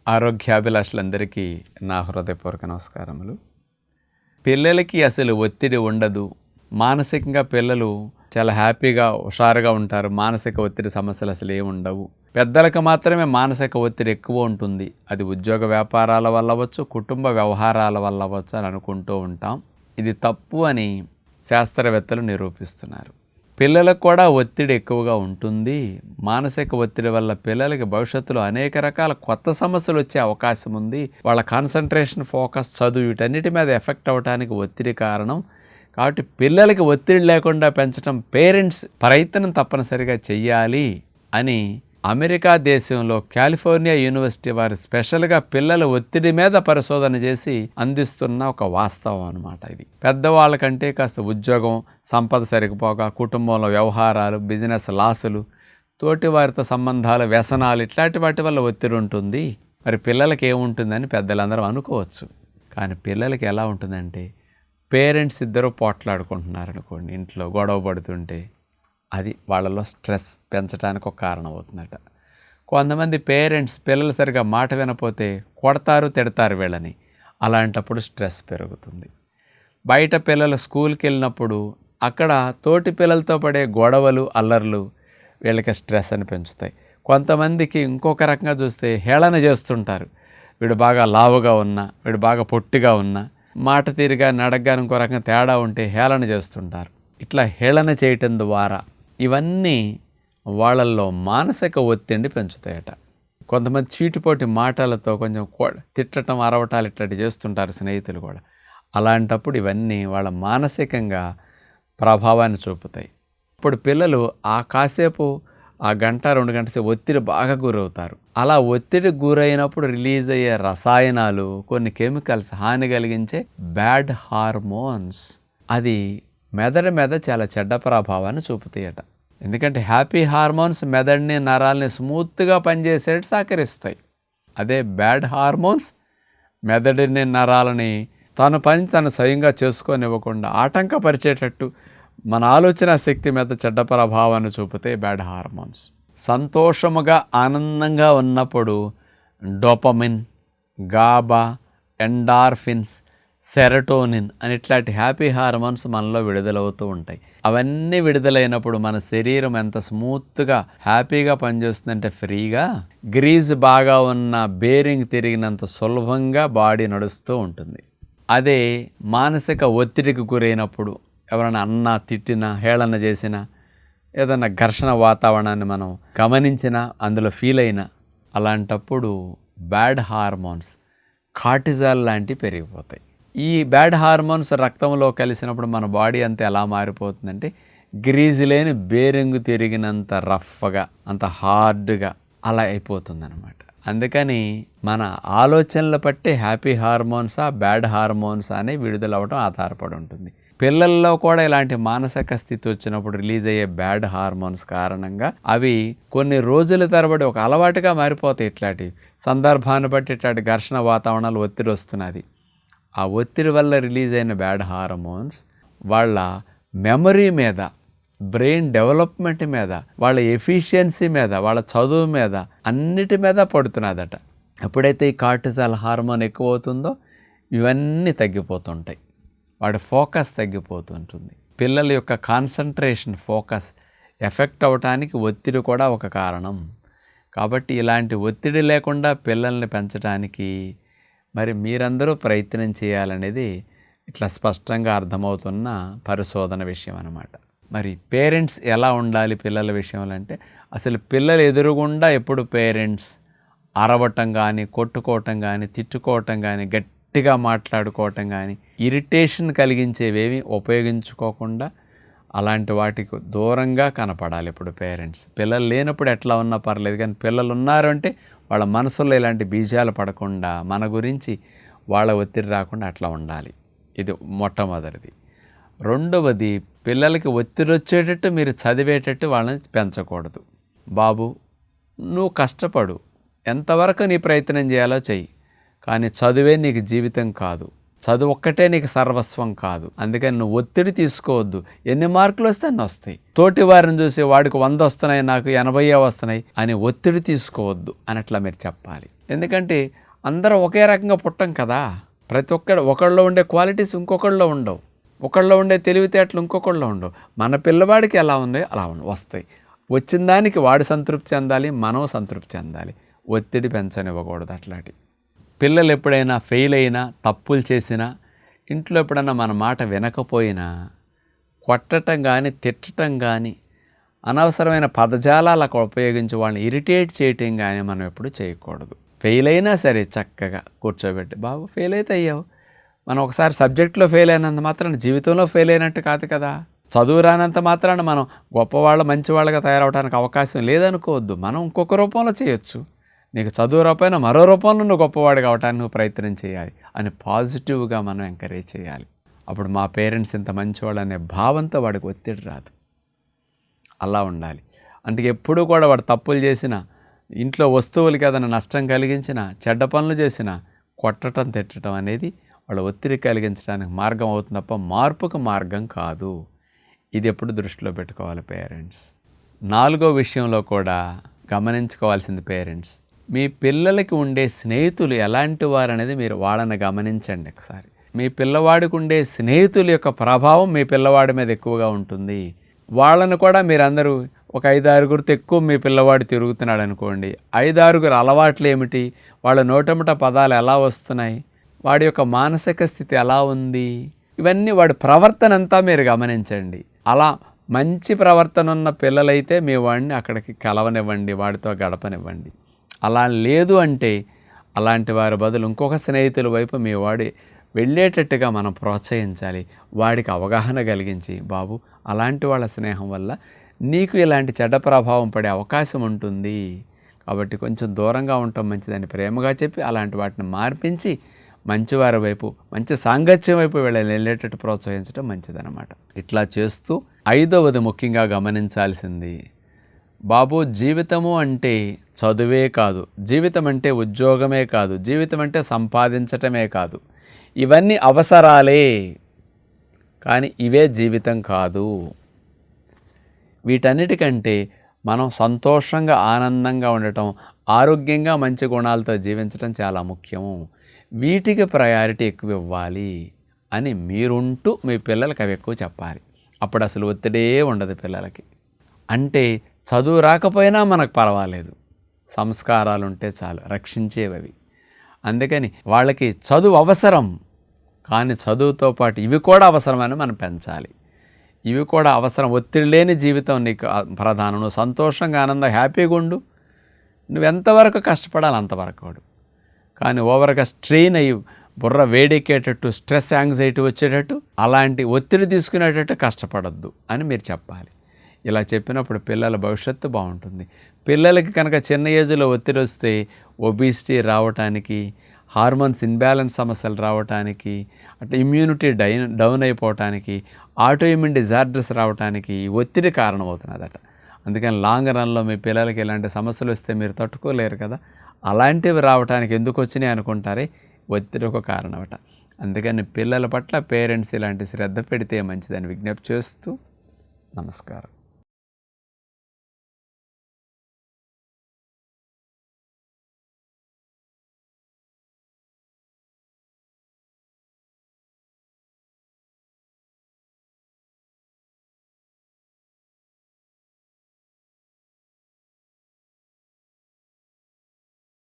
ఆరోగ్యాభిలాషులందరికీ నా హృదయపూర్వక నమస్కారములు. పిల్లలకి అసలు ఒత్తిడి ఉండదు. మానసికంగా పిల్లలు చాలా హ్యాపీగా హుషారుగా ఉంటారు. మానసిక ఒత్తిడి సమస్యలు అసలు ఏమి ఉండవు. పెద్దలకు మాత్రమే మానసిక ఒత్తిడి ఎక్కువ ఉంటుంది. అది ఉద్యోగ వ్యాపారాల వల్ల అవ్వచ్చు, కుటుంబ వ్యవహారాల వల్ల అవ్వచ్చు అని అనుకుంటూ ఉంటాం. ఇది తప్పు అని శాస్త్రవేత్తలు నిరూపిస్తున్నారు. పిల్లలకు కూడా ఒత్తిడి ఎక్కువగా ఉంటుంది. మానసిక ఒత్తిడి వల్ల పిల్లలకి భవిష్యత్తులో అనేక రకాల కొత్త సమస్యలు వచ్చే అవకాశం ఉంది. వాళ్ళ కాన్సన్ట్రేషన్, ఫోకస్, చదువు వీటన్నిటి మీద ఎఫెక్ట్ అవ్వడానికి ఒత్తిడి కారణం. కాబట్టి పిల్లలకి ఒత్తిడి లేకుండా పెంచడం పేరెంట్స్ ప్రయత్నం తప్పనిసరిగా చెయ్యాలి అని అమెరికా దేశంలో కాలిఫోర్నియా యూనివర్సిటీ వారు స్పెషల్గా పిల్లల ఒత్తిడి మీద పరిశోధన చేసి అందిస్తున్న ఒక వాస్తవం అన్నమాట. ఇది పెద్దవాళ్ళకంటే కాస్త ఉద్యోగం, సంపద సరిగిపోక, కుటుంబంలో వ్యవహారాలు, బిజినెస్ లాసులు, తోటి వారితో సంబంధాలు, వ్యసనాలు ఇట్లాంటి వాటి వల్ల ఒత్తిడి ఉంటుంది. మరి పిల్లలకి ఏముంటుందని పెద్దలందరూ అనుకోవచ్చు. కానీ పిల్లలకి ఎలా ఉంటుందంటే, పేరెంట్స్ ఇద్దరు పోట్లాడుకుంటున్నారు అనుకోండి, ఇంట్లో గొడవ పడుతుంటే అది వాళ్ళలో స్ట్రెస్ పెంచడానికి ఒక కారణం అవుతుందట. కొంతమంది పేరెంట్స్ పిల్లలు సరిగా మాట వినపోతే కొడతారు, తిడతారు వీళ్ళని. అలాంటప్పుడు స్ట్రెస్ పెరుగుతుంది. బయట పిల్లలు స్కూల్కి వెళ్ళినప్పుడు అక్కడ తోటి పిల్లలతో పడే గొడవలు, అల్లర్లు వీళ్ళకి స్ట్రెస్ అని పెంచుతాయి. కొంతమందికి ఇంకొక రకంగా చూస్తే హేళన చేస్తుంటారు. వీడు బాగా లావుగా ఉన్నా, వీడు బాగా పొట్టిగా ఉన్నా, మాట తీరుగా నడగ్గా ఇంకో రకంగా తేడా ఉంటే హేళన చేస్తుంటారు. ఇట్లా హేళన చేయటం ద్వారా ఇవన్నీ వాళ్ళల్లో మానసిక ఒత్తిడిని పెంచుతాయట. కొంతమంది చీటిపోటి మాటలతో కొంచెం తిట్టడం, అరవటాలు ఇట్లాంటి చేస్తుంటారు స్నేహితులు కూడా. అలాంటప్పుడు ఇవన్నీ వాళ్ళ మానసికంగా ప్రభావాన్ని చూపుతాయి. ఇప్పుడు పిల్లలు కాసేపు గంట 2 గంటల సేపు ఒత్తిడి బాగా గురవుతారు. అలా ఒత్తిడి గురైనప్పుడు రిలీజ్ అయ్యే రసాయనాలు, కొన్ని కెమికల్స్, హాని కలిగించే బ్యాడ్ హార్మోన్స్, అది మెదడు మీద చాలా చెడ్డ ప్రభావాన్ని చూపుతాయట. ఎందుకంటే హ్యాపీ హార్మోన్స్ మెదడుని, నరాల్ని స్మూత్గా పనిచేసేట్టు సహకరిస్తాయి. అదే బ్యాడ్ హార్మోన్స్ మెదడుని, నరాలని తన పని తను స్వయంగా చేసుకోనివ్వకుండా ఆటంకపరిచేటట్టు మన ఆలోచన శక్తి మీద చెడ్డ ప్రభావాన్ని చూపుతాయి బ్యాడ్ హార్మోన్స్. సంతోషముగా, ఆనందంగా ఉన్నప్పుడు డోపమిన్, గాబా, ఎండార్ఫిన్స్, సెరటోనిన్ అని ఇట్లాంటి హ్యాపీ హార్మోన్స్ మనలో విడుదలవుతూ ఉంటాయి. అవన్నీ విడుదలైనప్పుడు మన శరీరం ఎంత స్మూత్గా, హ్యాపీగా పనిచేస్తుందంటే ఫ్రీగా, గ్రీజ్ బాగా ఉన్న బేరింగ్ తిరిగినంత సులభంగా బాడీ నడుస్తూ ఉంటుంది. అదే మానసిక ఒత్తిడికి గురైనప్పుడు ఎవరైనా అన్నా, తిట్టినా, హేళన చేసినా, ఏదైనా ఘర్షణ వాతావరణాన్ని మనం గమనించినా, అందులో ఫీల్ అయినా, అలాంటప్పుడు బ్యాడ్ హార్మోన్స్, కార్టిజాల్ లాంటివి పెరిగిపోతాయి. ఈ బ్యాడ్ హార్మోన్స్ రక్తంలో కలిసినప్పుడు మన బాడీ అంతా ఎలా మారిపోతుందంటే, గ్రీజు లేని బేరింగు తిరిగినంత రఫ్గా, అంత హార్డ్గా అలా అయిపోతుంది అనమాట. అందుకని మన ఆలోచనలు బట్టి హ్యాపీ హార్మోన్సా, బ్యాడ్ హార్మోన్సా అని విడుదలవ్వడం ఆధారపడి ఉంటుంది. పిల్లల్లో కూడా ఇలాంటి మానసిక స్థితి వచ్చినప్పుడు రిలీజ్ అయ్యే బ్యాడ్ హార్మోన్స్ కారణంగా అవి కొన్ని రోజుల తరబడి ఒక అలవాటుగా మారిపోతాయి. ఇట్లాంటి సందర్భాన్ని బట్టి ఇట్లాంటి ఘర్షణ వాతావరణాలు, ఒత్తిడి వస్తున్నది. ఆ ఒత్తిడి వల్ల రిలీజ్ అయిన బ్యాడ్ హార్మోన్స్ వాళ్ళ మెమరీ మీద, బ్రెయిన్ డెవలప్మెంట్ మీద, వాళ్ళ ఎఫిషియన్సీ మీద, వాళ్ళ చదువు మీద, అన్నిటి మీద పడుతున్నదట. ఎప్పుడైతే ఈ కార్టిజాల్ హార్మోన్ ఎక్కువ అవుతుందో ఇవన్నీ తగ్గిపోతుంటాయి. వాడి ఫోకస్ తగ్గిపోతుంటుంది. పిల్లల యొక్క కాన్సన్ట్రేషన్, ఫోకస్ ఎఫెక్ట్ అవ్వటానికి ఒత్తిడి కూడా ఒక కారణం. కాబట్టి ఇలాంటి ఒత్తిడి లేకుండా పిల్లల్ని పెంచడానికి మరి మీరందరూ ప్రయత్నం చేయాలనేది ఇట్లా స్పష్టంగా అర్థమవుతున్న పరిశోధన విషయం అన్నమాట. మరి పేరెంట్స్ ఎలా ఉండాలి పిల్లల విషయంలో అంటే, అసలు పిల్లలు ఎదురుగుండా ఎప్పుడు పేరెంట్స్ అరవటం కానీ, కొట్టుకోవటం కానీ, తిట్టుకోవటం కానీ, గట్టిగా మాట్లాడుకోవటం కానీ, ఇరిటేషన్ కలిగించేవేవి ఉపయోగించుకోకుండా అలాంటి వాటికి దూరంగా కనపడాలి ఇప్పుడు పేరెంట్స్. పిల్లలు లేనప్పుడు ఎట్లా ఉన్నా పర్లేదు, కానీ పిల్లలు ఉన్నారంటే వాళ్ళ మనసులో ఇలాంటి బీజాలు పడకుండా, మన గురించి వాళ్ళ ఒత్తిడి రాకుండా అట్లా ఉండాలి. ఇది మొట్టమొదటిది. రెండవది, పిల్లలకి ఒత్తిడి వచ్చేటట్టు మీరు చదివేటట్టు వాళ్ళని పెంచకూడదు. బాబు నువ్వు కష్టపడు, ఎంతవరకు నీ ప్రయత్నం చేయాలో చెయ్యి, కానీ చదువే నీకు జీవితం కాదు, చదువు ఒక్కటే నీకు సర్వస్వం కాదు. అందుకని నువ్వు ఒత్తిడి తీసుకోవద్దు. ఎన్ని మార్కులు వస్తే అన్ని వస్తాయి. తోటి వారిని చూసి వాడికి 100 వస్తున్నాయి, నాకు 80 వస్తున్నాయి అని ఒత్తిడి తీసుకోవద్దు అని అట్లా మీరు చెప్పాలి. ఎందుకంటే అందరూ ఒకే రకంగా పుట్టం కదా. ప్రతి ఒకళ్ళలో ఉండే క్వాలిటీస్ ఇంకొకళ్ళలో ఉండవు, ఒకళ్ళలో ఉండే తెలివితేటలు ఇంకొకళ్ళలో ఉండవు. మన పిల్లవాడికి ఎలా ఉందో అలా వస్తాయి. వచ్చిన దానికి వాడు సంతృప్తి చెందాలి, మనం సంతృప్తి చెందాలి. ఒత్తిడి పెంచనివ్వకూడదు. అట్లాంటి పిల్లలు ఎప్పుడైనా ఫెయిల్ అయినా, తప్పులు చేసినా, ఇంట్లో ఎప్పుడైనా మన మాట వినకపోయినా కొట్టడం కానీ, తిట్టడం కానీ, అనవసరమైన పదజాలాలకు ఉపయోగించి వాళ్ళని ఇరిటేట్ చేయటం కానీ మనం ఎప్పుడు చేయకూడదు. ఫెయిల్ అయినా సరే చక్కగా కూర్చోబెట్టి, బాబు ఫెయిల్ అయితే అయ్యావు, మనం ఒకసారి సబ్జెక్ట్లో ఫెయిల్ అయినంత మాత్రాన జీవితంలో ఫెయిల్ అయినట్టు కాదు కదా. చదువు రానంత మాత్రాన మనం గొప్పవాళ్ళు మంచివాళ్ళగా తయారవడానికి అవకాశం లేదనుకోవద్దు. మనం ఇంకొక రూపంలో చేయొచ్చు. నీకు చదువు రాకపోయినా మరో రూపంలో నువ్వు గొప్పవాడు కావటానికి నువ్వు ప్రయత్నం చేయాలి అని పాజిటివ్గా మనం ఎంకరేజ్ చేయాలి. అప్పుడు మా పేరెంట్స్ ఇంత మంచివాళ్ళు అనే భావంతో వాడికి ఒత్తిడి రాదు. అలా ఉండాలి. అంటే ఎప్పుడూ కూడా వాడు తప్పులు చేసిన, ఇంట్లో వస్తువులకి ఏదైనా నష్టం కలిగించిన, చెడ్డ పనులు చేసిన, కొట్టడం తిట్టడం అనేది వాళ్ళ ఒత్తిడి కలిగించడానికి మార్గం అవుతుంది తప్ప మార్పుకు మార్గం కాదు. ఇది ఎప్పుడు దృష్టిలో పెట్టుకోవాలి పేరెంట్స్. 4వ విషయంలో కూడా గమనించుకోవాల్సింది పేరెంట్స్, మీ పిల్లలకి ఉండే స్నేహితులు ఎలాంటి వారు అనేది మీరు వాళ్ళని గమనించండి ఒకసారి. మీ పిల్లవాడికి ఉండే స్నేహితుల యొక్క ప్రభావం మీ పిల్లవాడి మీద ఎక్కువగా ఉంటుంది. వాళ్ళను కూడా మీరందరూ ఒక 5-6గురితో ఎక్కువ మీ పిల్లవాడు తిరుగుతున్నాడు అనుకోండి, 5-6గురు అలవాట్లు ఏమిటి, వాళ్ళ నోటముట పదాలు ఎలా వస్తున్నాయి, వాడి యొక్క మానసిక స్థితి ఎలా ఉంది, ఇవన్నీ వాడి ప్రవర్తన అంతా మీరు గమనించండి. అలా మంచి ప్రవర్తన ఉన్న పిల్లలైతే మీ వాడిని అక్కడికి కలవనివ్వండి, వాడితో గడపనివ్వండి. అలా లేదు అంటే అలాంటి వారి బదులు ఇంకొక స్నేహితుల వైపు మీ వాడి వెళ్ళేటట్టుగా మనం ప్రోత్సహించాలి. వాడికి అవగాహన కలిగించి, బాబు అలాంటి వాళ్ళ స్నేహం వల్ల నీకు ఇలాంటి చెడ్డ ప్రభావం పడే అవకాశం ఉంటుంది, కాబట్టి కొంచెం దూరంగా ఉండటం మంచిదని ప్రేమగా చెప్పి అలాంటి వాటిని మార్పించి మంచివారి వైపు, మంచి సాంగత్యం వైపు వెళ్ళేటట్టు ప్రోత్సహించడం మంచిదన్నమాట. ఇట్లా చేస్తూ 5వది ముఖ్యంగా గమనించాల్సింది, బాబు జీవితము అంటే చదువే కాదు, జీవితం అంటే ఉద్యోగమే కాదు, జీవితం అంటే సంపాదించటమే కాదు, ఇవన్నీ అవసరాలే కానీ ఇవే జీవితం కాదు. వీటన్నిటికంటే మనం సంతోషంగా ఆనందంగా ఉండటం, ఆరోగ్యంగా మంచి గుణాలతో జీవించడం చాలా ముఖ్యము. వీటికి ప్రయారిటీ ఎక్కువ ఇవ్వాలి అని మీరుంటూ మీ పిల్లలకి అవి ఎక్కువ చెప్పాలి. అప్పుడు అసలు ఒత్తిడే ఉండదు పిల్లలకి. అంటే చదువు రాకపోయినా మనకు పర్వాలేదు, సంస్కారాలు ఉంటే చాలు, రక్షించేవి. అందుకని వాళ్ళకి చదువు అవసరం, కానీ చదువుతో పాటు ఇవి కూడా అవసరమని మనం పెంచాలి. ఇవి కూడా అవసరం. ఒత్తిడి లేని జీవితం నీకు ప్రధానం. నువ్వు సంతోషంగా ఆనందంగా హ్యాపీగా ఉండు. నువ్వు ఎంతవరకు కష్టపడాలి అంతవరకు వాడు. కానీ ఓవర్గా స్ట్రెయిన్ అయ్యి బుర్ర వేడెక్కేటట్టు, స్ట్రెస్ యాంగ్జైటీ వచ్చేటట్టు, అలాంటి ఒత్తిడి తీసుకునేటట్టు కష్టపడద్దు అని మీరు చెప్పాలి. ఇలా చెప్పినప్పుడు పిల్లల భవిష్యత్తు బాగుంటుంది. పిల్లలకి కనుక చిన్న ఏజ్లో ఒత్తిడి వస్తే ఒబిసిటీ రావటానికి, హార్మోన్స్ ఇన్బ్యాలెన్స్ సమస్యలు రావటానికి, అంటే ఇమ్యూనిటీ డౌన్ అయిపోవటానికి, ఆటోఇమ్యూన్ డిజార్డర్స్ రావటానికి ఒత్తిడి కారణమవుతున్నదట. అందుకని లాంగ్ రన్లో మీ పిల్లలకి ఇలాంటి సమస్యలు వస్తే మీరు తట్టుకోలేరు కదా. అలాంటివి రావడానికి ఎందుకు వచ్చినాయి అనుకుంటారే, ఒత్తిడి ఒక కారణమట. అందుకని పిల్లల పట్ల పేరెంట్స్ ఇలాంటి శ్రద్ధ పెడితే మంచిదని విజ్ఞప్తి చేస్తూ నమస్కారం.